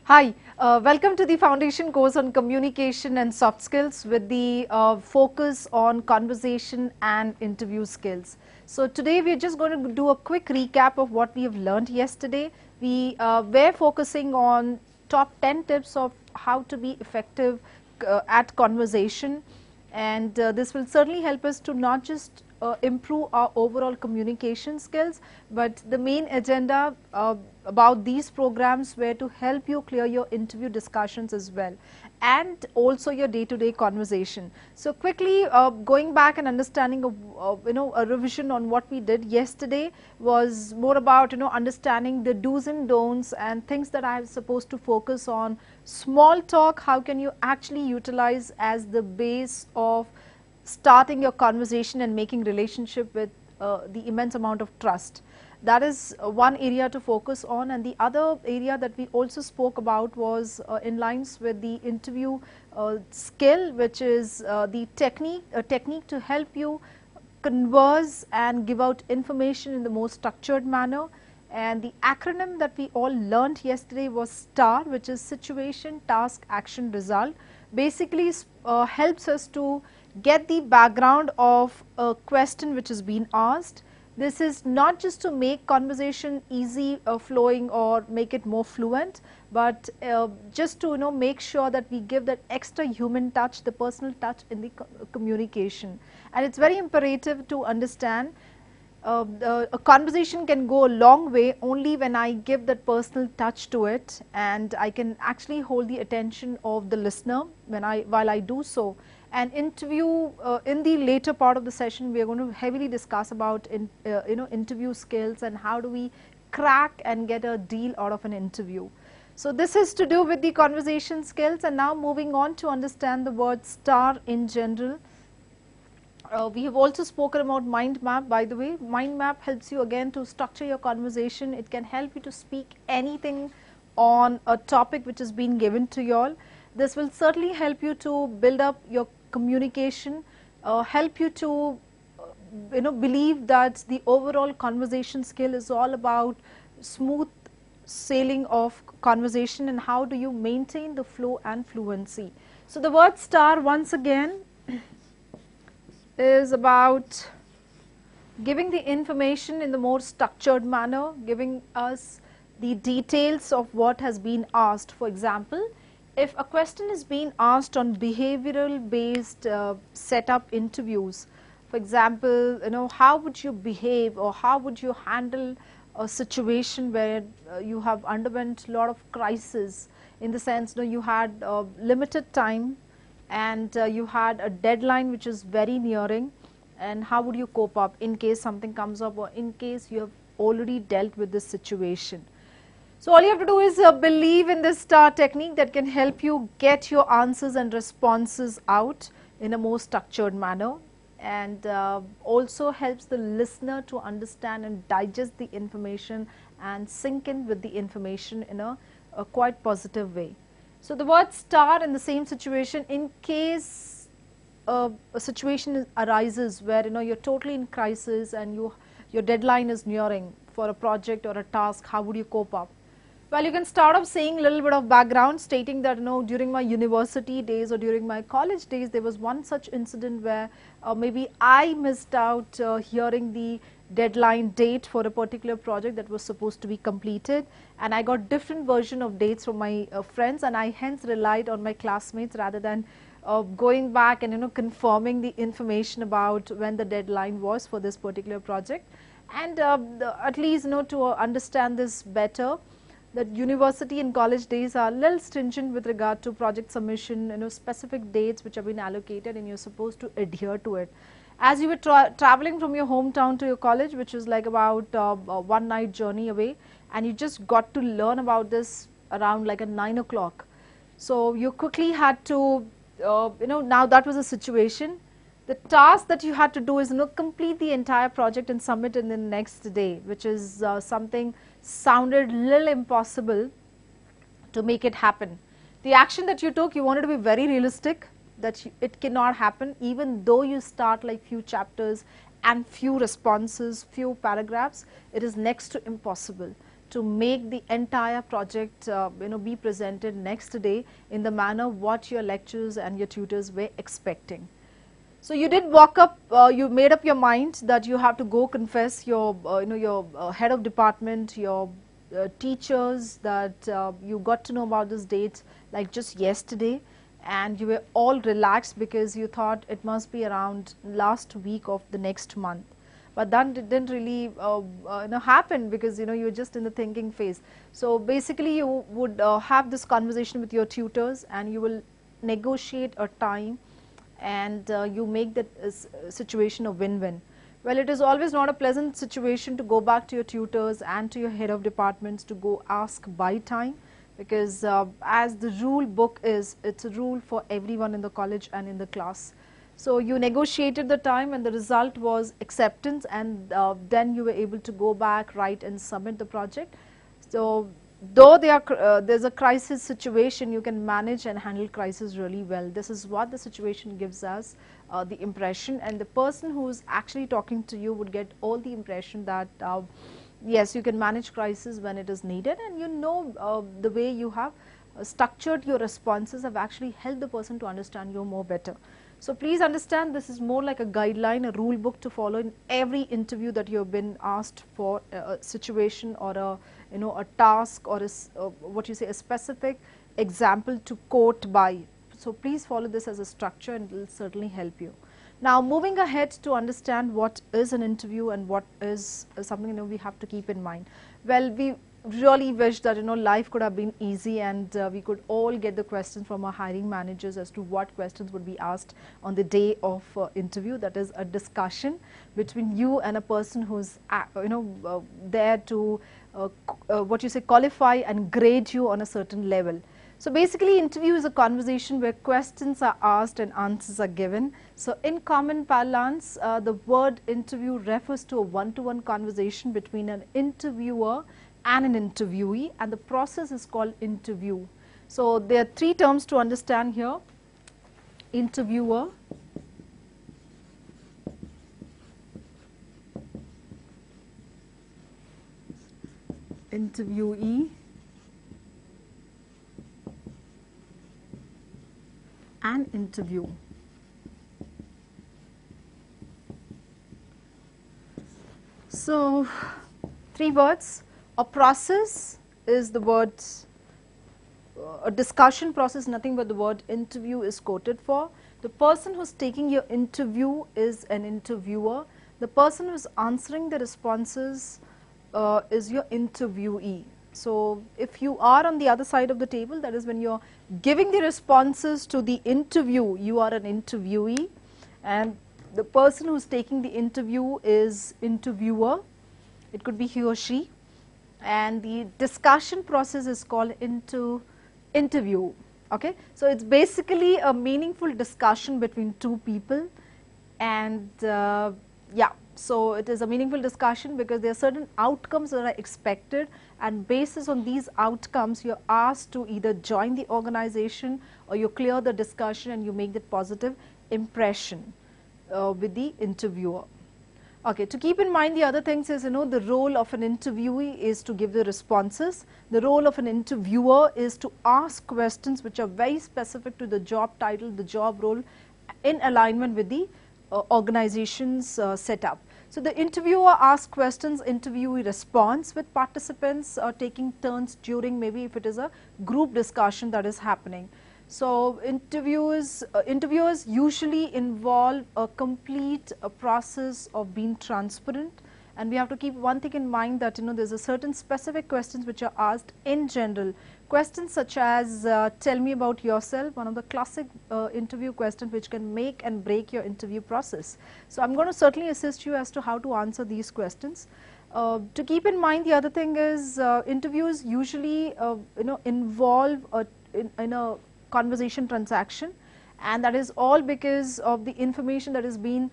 Hi, welcome to the foundation course on communication and soft skills with the focus on conversation and interview skills. So today we are just going to do a quick recap of what we have learned yesterday. We were focusing on top 10 tips of how to be effective at conversation, and this will certainly help us to not just improve our overall communication skills, but the main agenda about these programs were to help you clear your interview discussions as well, and also your day-to-day conversation. So quickly going back and understanding of a revision on what we did yesterday was more about understanding the do's and don'ts and things that I am supposed to focus on. Small talk, how can you actually utilize as the base of starting your conversation and making relationship with the immense amount of trust. That is one area to focus on, and the other area that we also spoke about was in lines with the interview skill, which is the technique to help you converse and give out information in the most structured manner. And the acronym that we all learned yesterday was STAR, which is situation, task, action, result. Basically helps us to get the background of a question which is being asked. This is not just to make conversation easy flowing or make it more fluent, but just to make sure that we give that extra human touch, the personal touch in the communication. And it's very imperative to understand a conversation can go a long way only when I give that personal touch to it, and I can actually hold the attention of the listener while I do so. An interview in the later part of the session, we are going to heavily discuss about interview skills and how do we crack and get a deal out of an interview. So this is to do with the conversation skills, and now moving on to understand the word STAR in general. We have also spoken about mind map. By the way, mind map helps you again to structure your conversation. It can help you to speak anything on a topic which has been given to you all. This will certainly help you to build up your communication, help you to believe that the overall conversation skill is all about smooth sailing of conversation and how do you maintain the flow and fluency. So the word STAR once again is about giving the information in the more structured manner, giving us the details of what has been asked. For example, if a question is being asked on behavioral based setup interviews, for example, how would you behave or how would you handle a situation where you have underwent a lot of crisis, in the sense you had limited time and you had a deadline which is very nearing, and how would you cope up in case something comes up or in case you have already dealt with this situation. So all you have to do is believe in this STAR technique that can help you get your answers and responses out in a more structured manner, and also helps the listener to understand and digest the information and sink in with the information in a quite positive way. So the word STAR in the same situation, in case a situation arises where you're totally in crisis and your deadline is nearing for a project or a task, how would you cope up? Well, you can start off saying a little bit of background, stating that during my university days or during my college days, there was one such incident where maybe I missed out hearing the deadline date for a particular project that was supposed to be completed, and I got different version of dates from my friends, and I hence relied on my classmates rather than going back and confirming the information about when the deadline was for this particular project. And at least to understand this better, that university and college days are a little stringent with regard to project submission, specific dates which have been allocated and you're supposed to adhere to it. As you were traveling from your hometown to your college, which is like about a one night journey away, and you just got to learn about this around like at 9 o'clock. So you quickly had to, now that was a situation. The task that you had to do is complete the entire project and submit in the next day, which is something sounded little impossible to make it happen. The action that you took, you wanted to be very realistic that it cannot happen, even though you start like few chapters and few responses, few paragraphs, it is next to impossible to make the entire project be presented next day in the manner what your lecturers and your tutors were expecting. So you did walk up, you made up your mind that you have to go confess your head of department, your teachers, that you got to know about this date like just yesterday, and you were all relaxed because you thought it must be around last week of the next month. But that didn't really happen, because you're just in the thinking phase. So basically you would have this conversation with your tutors, and you will negotiate a time, and you make that situation a win-win. Well, it is always not a pleasant situation to go back to your tutors and to your head of departments to go ask by time, because as the rule book is, it's a rule for everyone in the college and in the class. So you negotiated the time, and the result was acceptance, and then you were able to go back, write and submit the project. So though there's a crisis situation, you can manage and handle crisis really well. This is what the situation gives us the impression, and the person who's actually talking to you would get all the impression that yes, you can manage crisis when it is needed, and the way you have structured your responses have actually helped the person to understand you more better. So please understand, this is more like a guideline, a rule book to follow in every interview that you have been asked for a situation or a task or a specific example to quote by. So please follow this as a structure, and it will certainly help you. Now moving ahead to understand what is an interview and what is something we have to keep in mind. Well, we really wish that life could have been easy, and we could all get the questions from our hiring managers as to what questions would be asked on the day of interview. That is a discussion between you and a person who's there to qualify and grade you on a certain level. So basically, interview is a conversation where questions are asked and answers are given. So in common parlance, the word interview refers to a one-to-one conversation between an interviewer and an interviewee, and the process is called interview. So there are three terms to understand here: interviewer, interviewee, and interview. So three words. A process is the word, a discussion process, nothing but the word interview is quoted for. The person who's taking your interview is an interviewer. The person who's answering the responses is your interviewee. So if you are on the other side of the table, that is when you're giving the responses to the interview, you are an interviewee, and the person who's taking the interview is interviewer. It could be he or she. And the discussion process is called interview. Okay, so it's basically a meaningful discussion between two people, and yeah, so it is a meaningful discussion because there are certain outcomes that are expected, and basis on these outcomes you're asked to either join the organization or you clear the discussion and you make that positive impression with the interviewer. Okay, to keep in mind the other things is, the role of an interviewee is to give the responses. The role of an interviewer is to ask questions which are very specific to the job title, the job role, in alignment with the organization's setup. So the interviewer asks questions, interviewee responds, with participants taking turns during, maybe if it is a group discussion that is happening. So interviewers usually involve a complete process of being transparent, and we have to keep one thing in mind that there's a certain specific questions which are asked in general. Questions such as tell me about yourself, one of the classic interview questions which can make and break your interview process. So I'm going to certainly assist you as to how to answer these questions. To keep in mind, the other thing is interviews usually involve in a conversation transaction, and that is all because of the information that is being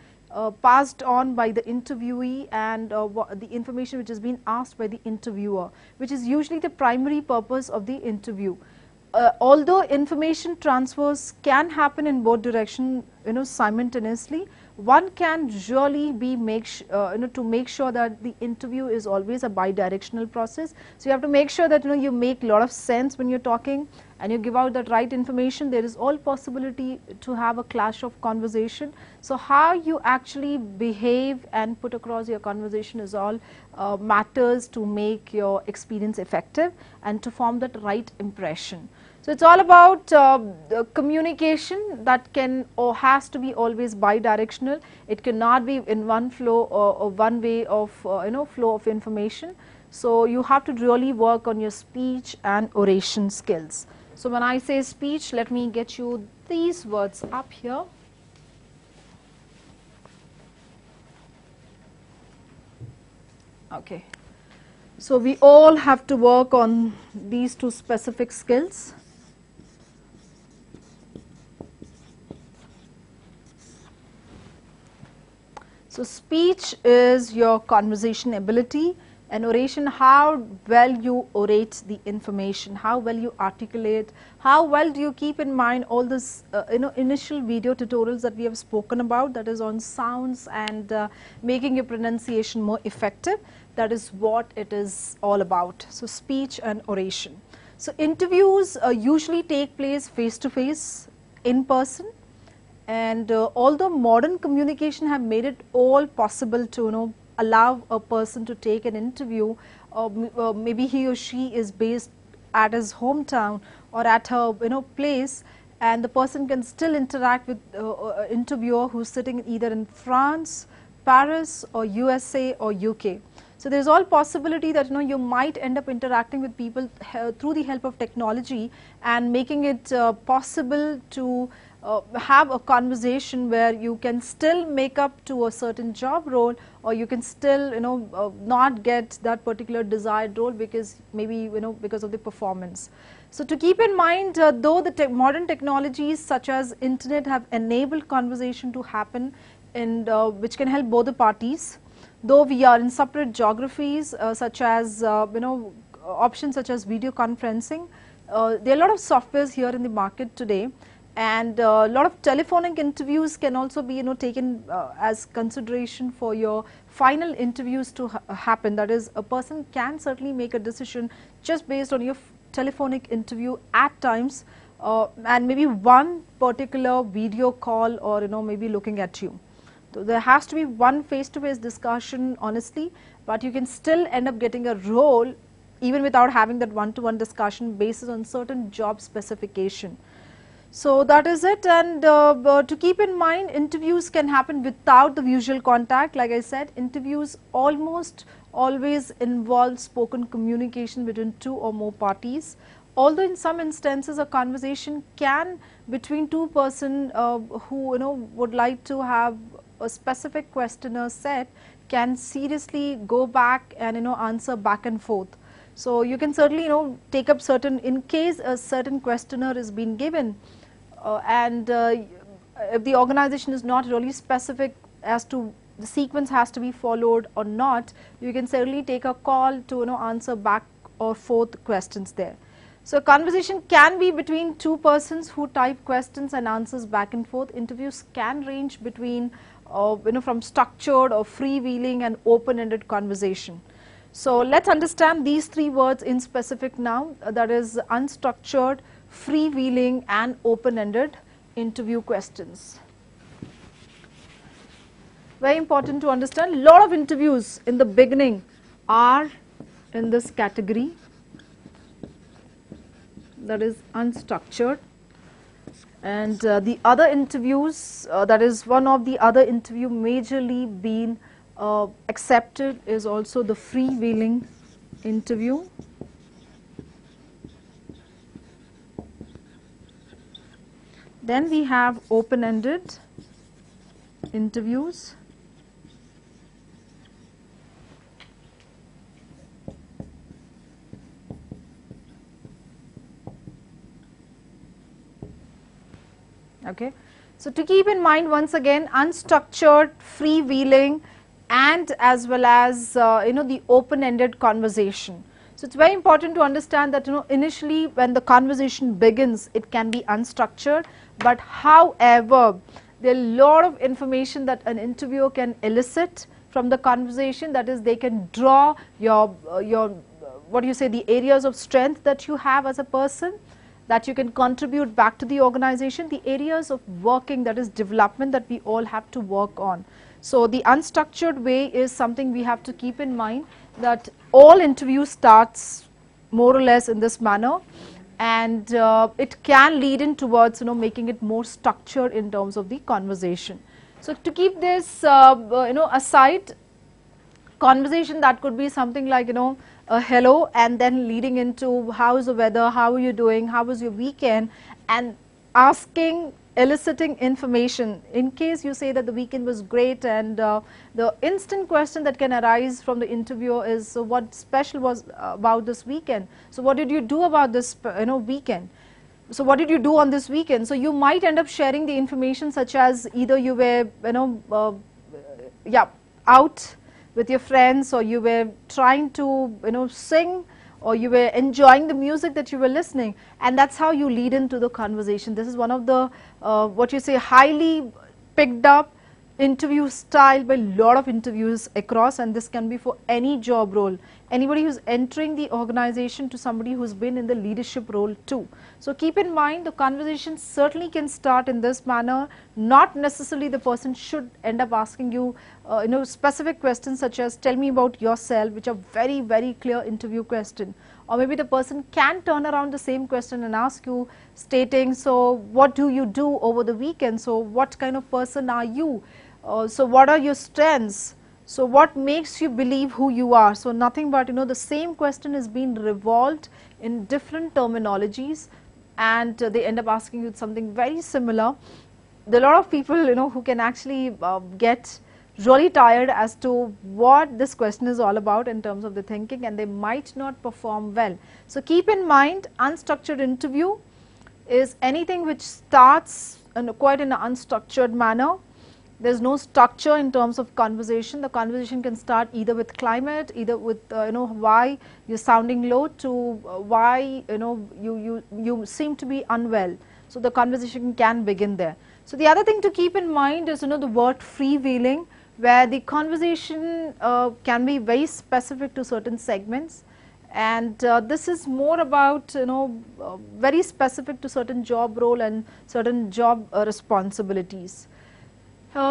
passed on by the interviewee and the information which is being asked by the interviewer, which is usually the primary purpose of the interview. Although information transfers can happen in both directions simultaneously, one can really be to make sure that the interview is always a bi-directional process. So you have to make sure that you make a lot of sense when you're talking and you give out that right information. There is all possibility to have a clash of conversation. So how you actually behave and put across your conversation is all matters to make your experience effective and to form that right impression. So it's all about the communication that can or has to be always bi-directional. It cannot be in one flow or one way of flow of information. So you have to really work on your speech and oration skills. So when I say speech, let me get you these words up here. Okay. So we all have to work on these two specific skills. So speech is your conversation ability, and oration, how well you orate the information, how well you articulate, how well do you keep in mind all this initial video tutorials that we have spoken about, that is on sounds and making your pronunciation more effective. That is what it is all about. So speech and oration. So interviews usually take place face to face, in person. And although modern communication have made it all possible to allow a person to take an interview, maybe he or she is based at his hometown or at her place, and the person can still interact with interviewer who's sitting either in France, Paris or USA or UK. So there's all possibility that you might end up interacting with people through the help of technology and making it possible to have a conversation where you can still make up to a certain job role, or you can still not get that particular desired role because maybe because of the performance. So to keep in mind, though the modern technologies such as internet have enabled conversation to happen, and which can help both the parties, though we are in separate geographies such as options such as video conferencing, there are a lot of softwares here in the market today. And a lot of telephonic interviews can also be taken as consideration for your final interviews to happen. That is, a person can certainly make a decision just based on your telephonic interview at times, and maybe one particular video call, or maybe looking at you. So there has to be one face-to-face discussion honestly, but you can still end up getting a role even without having that one-to-one discussion based on certain job specification. So that is it. And to keep in mind, interviews can happen without the visual contact. Like I said, interviews almost always involve spoken communication between two or more parties. Although in some instances a conversation can between two persons who would like to have a specific questionnaire set can seriously go back and answer back and forth. So you can certainly take up certain, in case a certain questionnaire is being given, and if the organization is not really specific as to the sequence has to be followed or not, you can certainly take a call to answer back or forth questions there. So conversation can be between two persons who type questions and answers back and forth. Interviews can range between from structured or freewheeling and open-ended conversation. So let's understand these three words in specific now, that is unstructured, freewheeling and open-ended interview questions. Very important to understand. A lot of interviews in the beginning are in this category, that is unstructured, and the other interviews, that is one of the other interview majorly being accepted is also the freewheeling interview. Then we have open-ended interviews. Okay. So to keep in mind, once again, unstructured, freewheeling, and as well as the open-ended conversation. So it's very important to understand that initially when the conversation begins, it can be unstructured, but however There are a lot of information that an interviewer can elicit from the conversation. That is, they can draw your what do you say, the areas of strength that you have as a person, that you can contribute back to the organization, the areas of working, that is development, that we all have to work on. So the unstructured way is something we have to keep in mind, that all interview starts more or less in this manner, and it can lead in towards making it more structured in terms of the conversation. So to keep this aside, conversation that could be something like a hello, and then leading into how is the weather, how are you doing, how was your weekend, and asking, eliciting information in case you say that the weekend was great, and the instant question that can arise from the interviewer is, so what special was about this weekend, so what did you do about this weekend, so what did you do on this weekend. So you might end up sharing the information such as either you were out with your friends, or you were trying to sing, or you were enjoying the music that you were listening, and that's how you lead into the conversation. This is one of the what you say, highly picked up interview style by a lot of interviews across, and this can be for any job role, anybody who's entering the organization to somebody who's been in the leadership role too. So keep in mind, the conversation certainly can start in this manner. Not necessarily the person should end up asking you specific questions such as, tell me about yourself, which are very, very clear interview question. Or maybe the person can turn around the same question and ask you, stating, so what do you do over the weekend, so what kind of person are you, so what are your strengths, so what makes you believe who you are. So nothing but the same question is being revolved in different terminologies, and they end up asking you something very similar. There are a lot of people who can actually get really tired as to what this question is all about in terms of the thinking, and they might not perform well. So keep in mind, unstructured interview is anything which starts quite in an unstructured manner. There is no structure in terms of conversation. The conversation can start either with climate, either with why you're sounding low, to why you seem to be unwell. So the conversation can begin there. So the other thing to keep in mind is the word freewheeling, where the conversation can be very specific to certain segments, and this is more about very specific to certain job role and certain job responsibilities.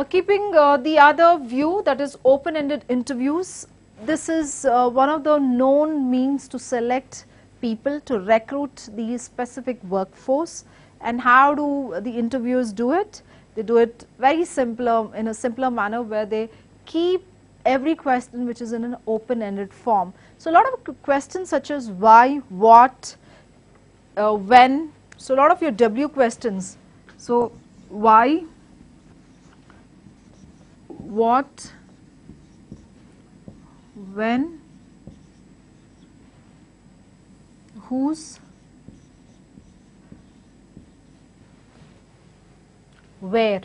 Keeping the other view, that is open-ended interviews, this is one of the known means to select people, to recruit the specific workforce. And how do the interviewers do it? They do it very simpler, in a simpler manner, where they keep every question which is in an open-ended form. So a lot of questions such as why, what, when, so a lot of your W questions. So why, what, when, whose, where.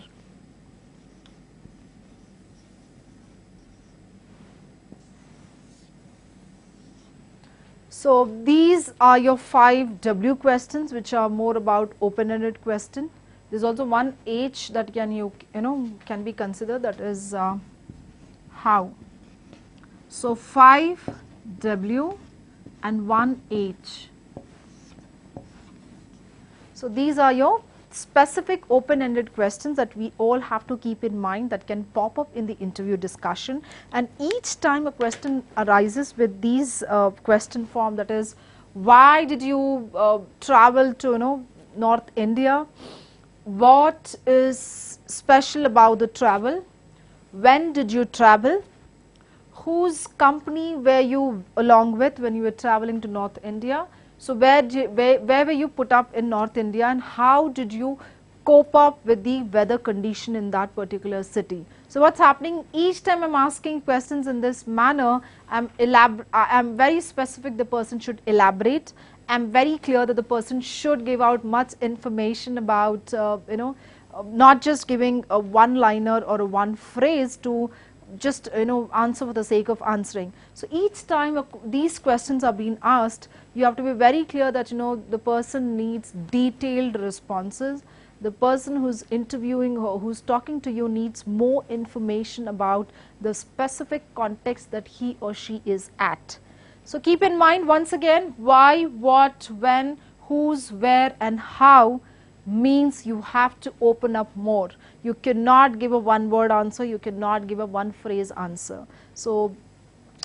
So these are your 5 W questions, which are more about open-ended question. There is also one H that can be considered, that is how. So 5 W and 1 H. So these are your specific open-ended questions that we all have to keep in mind, that can pop up in the interview discussion. And each time a question arises with these question form, that is, why did you travel to North India? What is special about the travel? When did you travel? Whose company were you along with when you were traveling to North India? So where were you put up in North India, and how did you cope up with the weather condition in that particular city? So what's happening, each time I'm asking questions in this manner, I'm very specific, the person should elaborate. I'm very clear that the person should give out much information about, not just giving a one-liner or a one phrase to just answer for the sake of answering. So each time these questions are being asked, you have to be very clear that the person needs detailed responses, the person who's interviewing or who's talking to you needs more information about the specific context that he or she is at. So keep in mind once again, why, what, when, whose, where and how means you have to open up more. You cannot give a one word answer, you cannot give a one phrase answer. So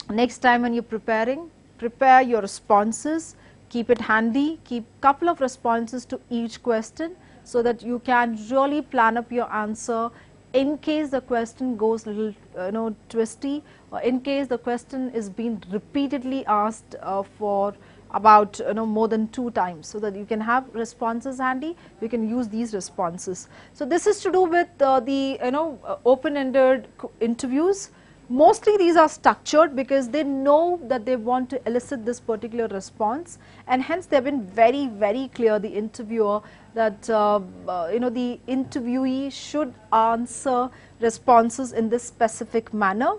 next time when you're preparing, prepare your responses, keep it handy, keep couple of responses to each question so that you can really plan up your answer in case the question goes a little twisty, or in case the question is being repeatedly asked for about more than 2 times, so that you can have responses handy, you can use these responses. So this is to do with the open-ended interviews. Mostly these are structured because they know that they want to elicit this particular response, and hence they have been very, very clear, the interviewer, that the interviewee should answer responses in this specific manner,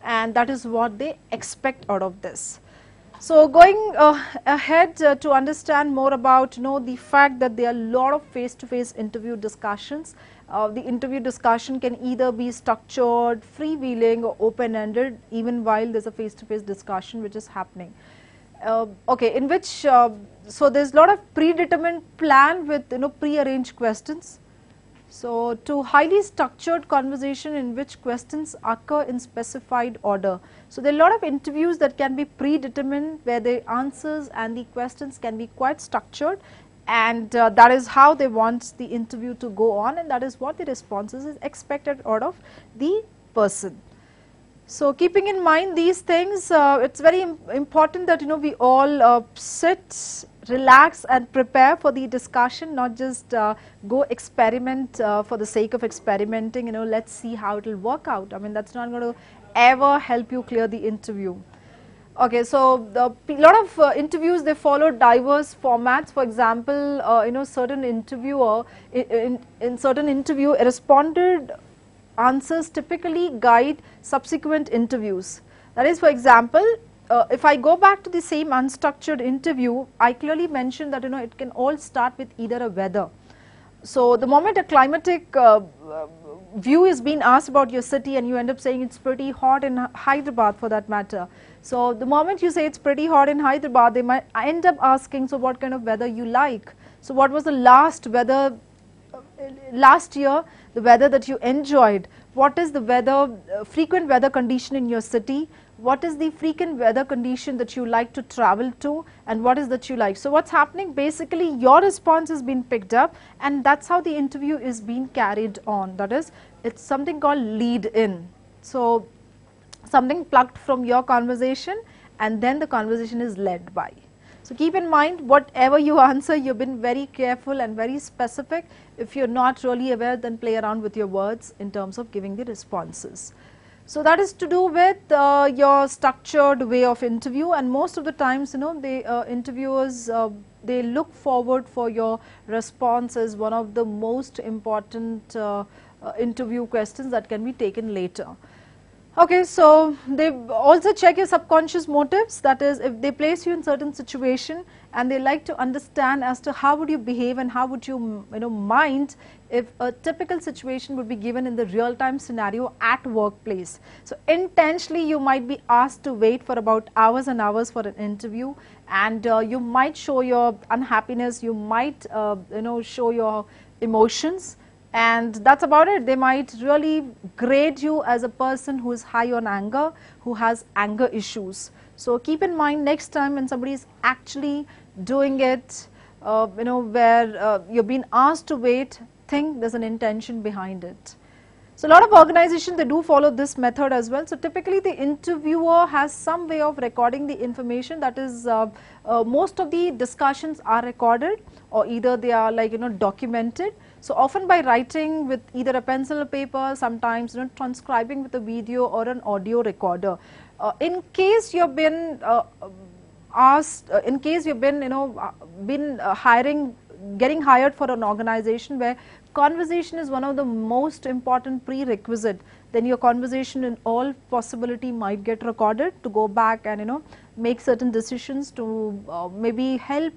and that is what they expect out of this. So going ahead to understand more about the fact that there are a lot of face-to-face interview discussions. The interview discussion can either be structured, freewheeling or open-ended, even while there is a face-to-face discussion which is happening. Okay, in which so there is a lot of predetermined plan with pre-arranged questions. So to highly structured conversation in which questions occur in specified order. So there are a lot of interviews that can be predetermined, where the answers and the questions can be quite structured, and that is how they want the interview to go on, and that is what the responses is expected out of the person. So keeping in mind these things, it's very important that we all sit, relax and prepare for the discussion, not just go experiment for the sake of experimenting, let's see how it will work out. I mean, that's not going to ever help you clear the interview. Okay, so a lot of interviews, they follow diverse formats. For example, certain interviewer, in certain interview, responded answers typically guide subsequent interviews. That is, for example, if I go back to the same unstructured interview, I clearly mentioned that it can all start with either a weather. So the moment a climatic view is being asked about your city, and you end up saying it's pretty hot in Hyderabad for that matter. So the moment you say it's pretty hot in Hyderabad, they might end up asking, so what kind of weather you like? So what was the last weather, last year, the weather that you enjoyed? What is the weather, frequent weather condition in your city? What is the frequent weather condition that you like to travel to, and what is that you like? So what's happening, basically your response has been picked up, and that's how the interview is being carried on. That is, it's something called lead in. So something plucked from your conversation, and then the conversation is led by. So keep in mind, whatever you answer, you've been very careful and very specific. If you're not really aware, then play around with your words in terms of giving the responses. So that is to do with your structured way of interview, and most of the times the interviewers, they look forward for your response as one of the most important interview questions that can be taken later. Okay, so they also check your subconscious motives. That is, if they place you in certain situation and they like to understand as to how would you behave and how would you mind if a typical situation would be given in the real-time scenario at workplace. So intentionally you might be asked to wait for about hours and hours for an interview, and you might show your unhappiness, you might show your emotions, and that's about it. They might really grade you as a person who is high on anger, who has anger issues. So keep in mind, next time when somebody is actually doing it, where you're being asked to wait, think there's an intention behind it. So a lot of organizations, they do follow this method as well. So typically the interviewer has some way of recording the information. That is, most of the discussions are recorded, or either they are documented. So often by writing with either a pencil or paper, sometimes transcribing with a video or an audio recorder. In case you've been asked, in case you've been getting hired for an organization where conversation is one of the most important prerequisite, then your conversation in all possibility might get recorded to go back and make certain decisions to maybe help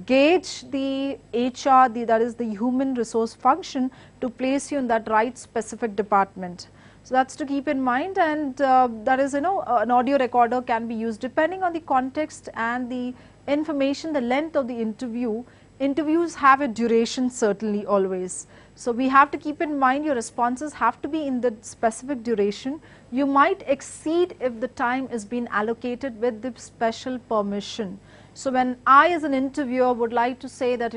gauge the HR, that is the human resource function, to place you in that right specific department. So that's to keep in mind, and that is an audio recorder can be used depending on the context and the information, the length of the interview. Interviews have a duration certainly always. So we have to keep in mind your responses have to be in the specific duration. You might exceed if the time is being allocated with the special permission. So when I as an interviewer would like to say that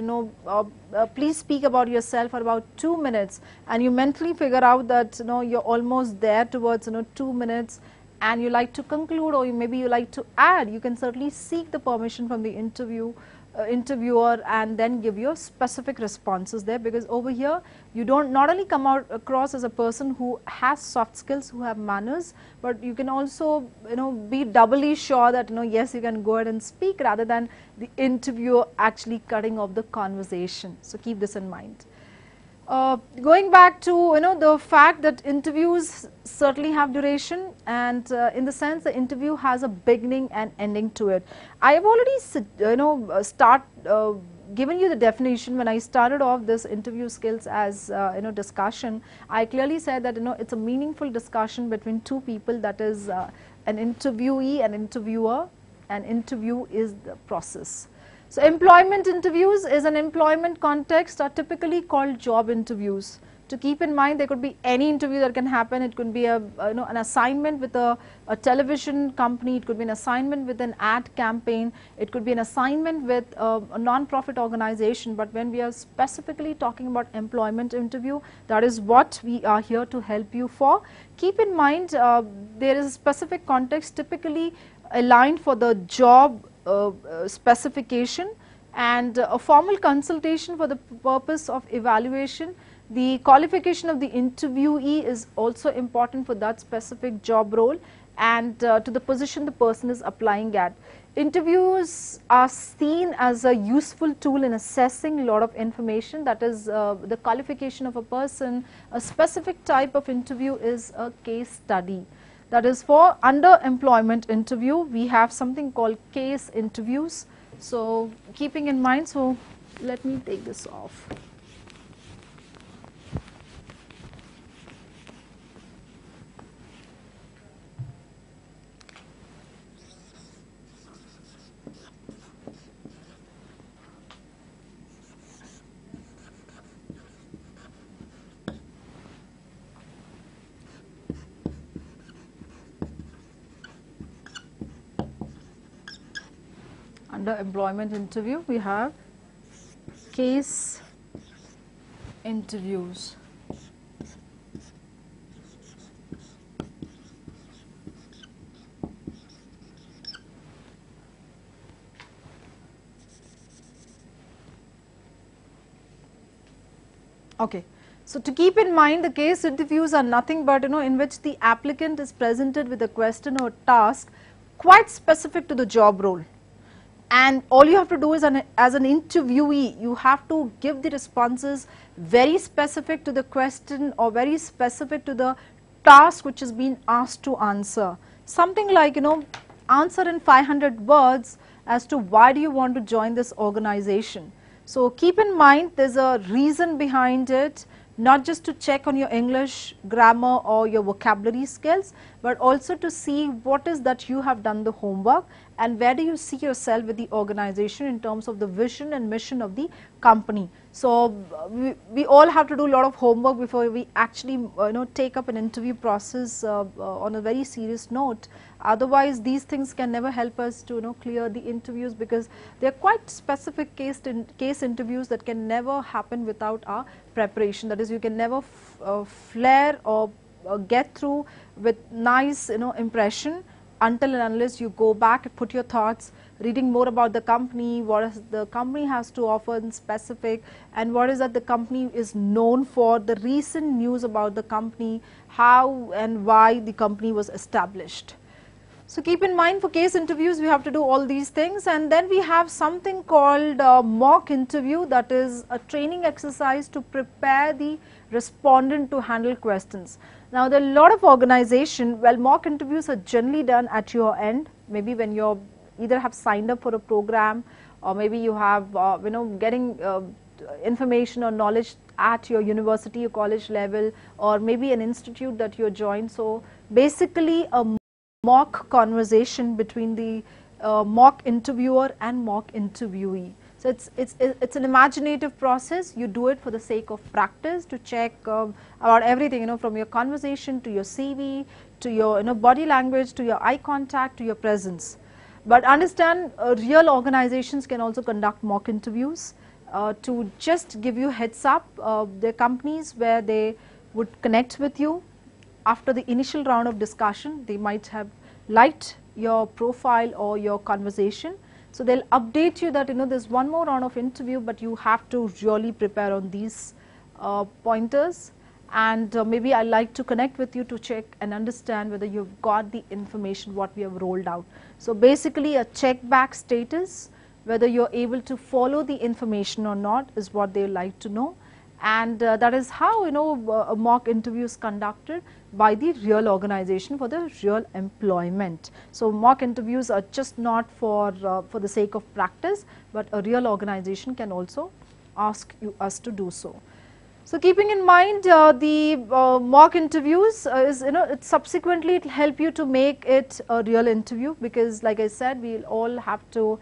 please speak about yourself for about 2 minutes, and you mentally figure out that you're almost there towards 2 minutes, and you like to conclude, or maybe you like to add, you can certainly seek the permission from the interviewer and then give your specific responses there, because over here you don't not only come out across as a person who has soft skills, who have manners, but you can also be doubly sure that yes, you can go ahead and speak rather than the interviewer actually cutting off the conversation. So keep this in mind. Going back to the fact that interviews certainly have duration, and in the sense the interview has a beginning and ending to it. I have already given you the definition when I started off this interview skills as discussion. I clearly said that it's a meaningful discussion between two people, that is an interviewee and interviewer, and interview is the process. So employment interviews is an employment context are typically called job interviews. To keep in mind, there could be any interview that can happen. It could be an assignment with a television company. It could be an assignment with an ad campaign. It could be an assignment with a non-profit organization. But when we are specifically talking about employment interview, that is what we are here to help you for. Keep in mind, there is a specific context typically aligned for the job specification, and a formal consultation for the purpose of evaluation. The qualification of the interviewee is also important for that specific job role and to the position the person is applying at. Interviews are seen as a useful tool in assessing a lot of information, that is the qualification of a person. A specific type of interview is a case study. That is, for under employment interview, we have something called case interviews. So keeping in mind, so let me take this off. Under employment interview, we have case interviews. Okay. So to keep in mind, the case interviews are nothing but in which the applicant is presented with a question or task quite specific to the job role. And all you have to do is, as an interviewee, you have to give the responses very specific to the question or very specific to the task which is being asked to answer. Something like, answer in 500 words as to why do you want to join this organization. So keep in mind, there's a reason behind it, not just to check on your English grammar or your vocabulary skills, but also to see what is that you have done the homework and where do you see yourself with the organization in terms of the vision and mission of the company. So we all have to do a lot of homework before we actually take up an interview process on a very serious note. Otherwise, these things can never help us to clear the interviews, because they are quite specific case interviews that can never happen without our preparation. That is, you can never flare or get through with nice impression until and unless you go back and put your thoughts, reading more about the company, what is the company has to offer in specific, and what is that the company is known for, the recent news about the company, how and why the company was established. So keep in mind, for case interviews we have to do all these things, and then we have something called mock interview, that is a training exercise to prepare the respondent to handle questions. Now there are a lot of organization, well, mock interviews are generally done at your end, maybe when you're either have signed up for a program, or maybe you have getting information or knowledge at your university or college level, or maybe an institute that you joined. So basically a mock conversation between the mock interviewer and mock interviewee. So it's an imaginative process. You do it for the sake of practice, to check about everything, from your conversation to your CV, to your body language, to your eye contact, to your presence. But understand, real organizations can also conduct mock interviews to just give you heads up. There are companies where they would connect with you. After the initial round of discussion, they might have liked your profile or your conversation. So they'll update you that there's one more round of interview, but you have to really prepare on these pointers. And maybe I'd like to connect with you to check and understand whether you've got the information what we have rolled out. So basically a check back status, whether you're able to follow the information or not, is what they like to know. And that is how a mock interview is conducted by the real organization for the real employment. So mock interviews are just not for the sake of practice, but a real organization can also ask us to do so. So keeping in mind the mock interviews it subsequently it will help you to make it a real interview, because like I said, we will all have to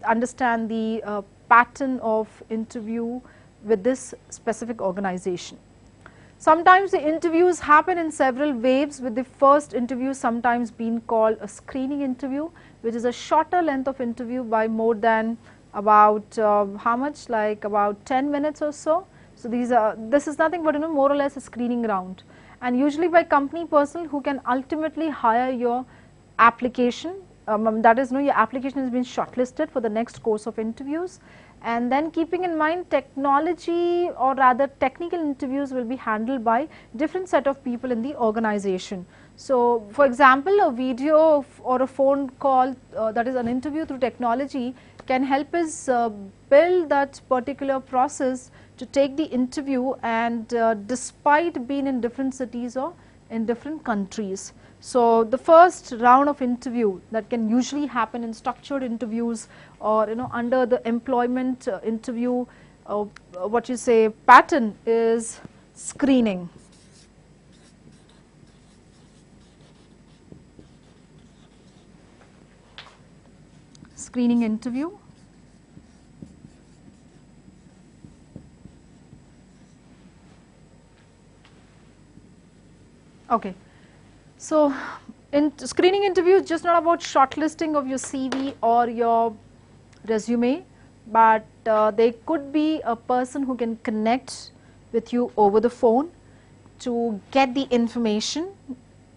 understand the pattern of interview with this specific organization. Sometimes the interviews happen in several waves, with the first interview sometimes being called a screening interview, which is a shorter length of interview by more than about how much, like about 10 minutes or so. So this is nothing but more or less a screening round, and usually by company personnel who can ultimately hire your application. That is, your application has been shortlisted for the next course of interviews. And then keeping in mind, technology or rather technical interviews will be handled by different set of people in the organization. So for example, a video or a phone call, that is an interview through technology, can help us build that particular process to take the interview, and despite being in different cities or in different countries. So the first round of interview that can usually happen in structured interviews, or under the employment interview pattern, is screening. Screening interview. Okay. So screening interview is just not about shortlisting of your CV or your resume, but there could be a person who can connect with you over the phone to get the information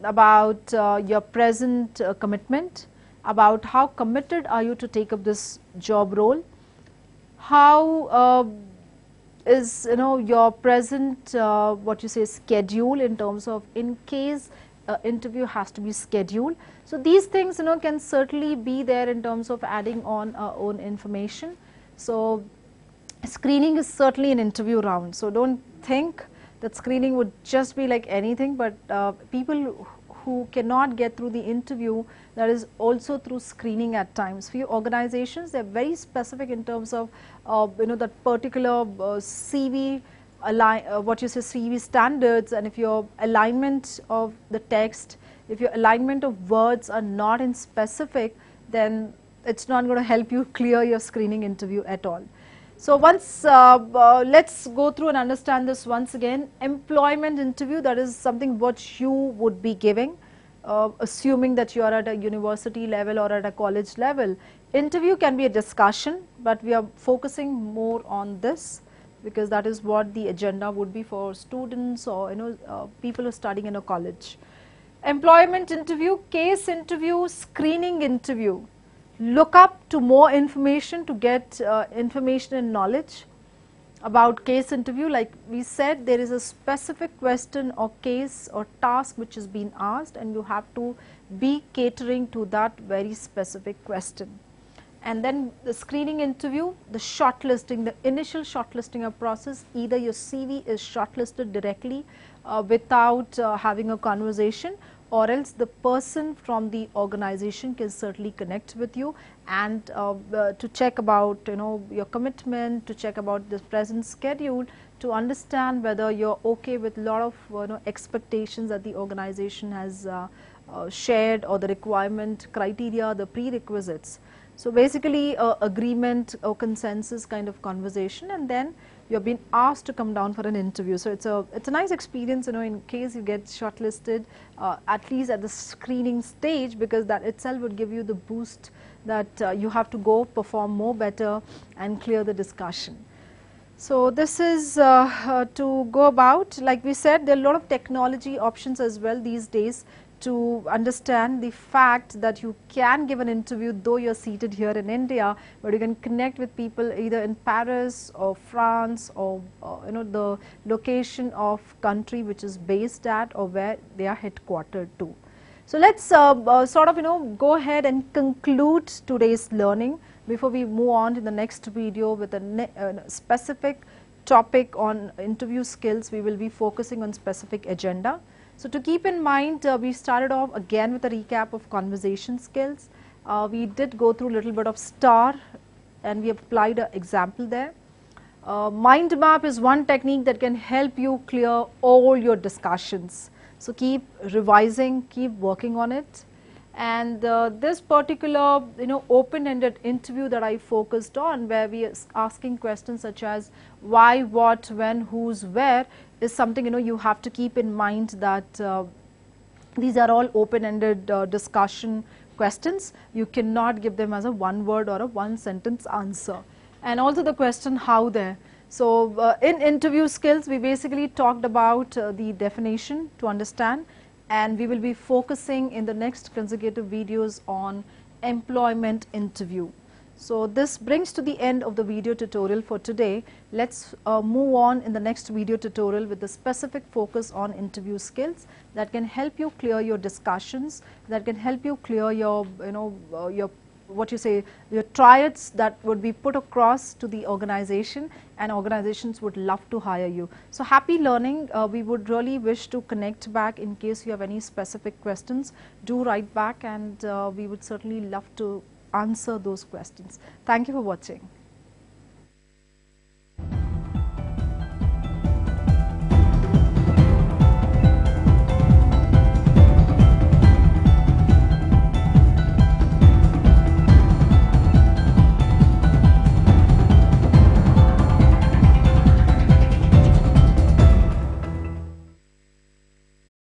about your present commitment, about how committed are you to take up this job role, how is your present schedule in terms of in case interview has to be scheduled. So these things can certainly be there in terms of adding on our own information. So screening is certainly an interview round. So don't think that screening would just be like anything, but people who cannot get through the interview, that is also through screening at times. Few organizations, they are very specific in terms of that particular CV CV standards, and if your alignment of the text, if your alignment of words are not in specific, then it's not going to help you clear your screening interview at all. So once let's go through and understand this once again. Employment interview, that is something what you would be giving, assuming that you are at a university level or at a college level. Interview can be a discussion, but we are focusing more on this because that is what the agenda would be for students or people who are studying in a college. Employment interview, case interview, screening interview. Look up to more information to get information and knowledge about case interview. Like we said, there is a specific question or case or task which is being asked, and you have to be catering to that very specific question. And then the screening interview, the shortlisting, the initial shortlisting process, either your CV is shortlisted directly without having a conversation, or else the person from the organization can certainly connect with you and to check about your commitment, to check about the present schedule, to understand whether you're okay with a lot of expectations that the organization has shared, or the requirement criteria, the prerequisites. So basically agreement or consensus kind of conversation, and then you're being asked to come down for an interview. So it's a nice experience, in case you get shortlisted, at least at the screening stage, because that itself would give you the boost that you have to go perform more better and clear the discussion. So this is to go about. Like we said, there are a lot of technology options as well these days to understand the fact that you can give an interview though you're seated here in India, but you can connect with people either in Paris or France, or the location of country which is based at, or where they are headquartered to. So let's sort of go ahead and conclude today's learning before we move on to the next video with a specific topic on interview skills. We will be focusing on specific agenda. So to keep in mind, we started off again with a recap of conversation skills. We did go through a little bit of STAR, and we applied an example there. Mind map is one technique that can help you clear all your discussions. So keep revising, keep working on it. And this particular open-ended interview that I focused on, where we are asking questions such as why, what, when, who's, where, is something you have to keep in mind that these are all open-ended discussion questions. You cannot give them as a one word or a one sentence answer. And also the question how there. So in interview skills, we basically talked about the definition to understand, and we will be focusing in the next consecutive videos on employment interview. So this brings to the end of the video tutorial for today. Let's move on in the next video tutorial with the specific focus on interview skills that can help you clear your discussions, that can help you clear your your triads that would be put across to the organization, and organizations would love to hire you. So happy learning. We would really wish to connect back in case you have any specific questions. Do write back, and we would certainly love to answer those questions. Thank you for watching.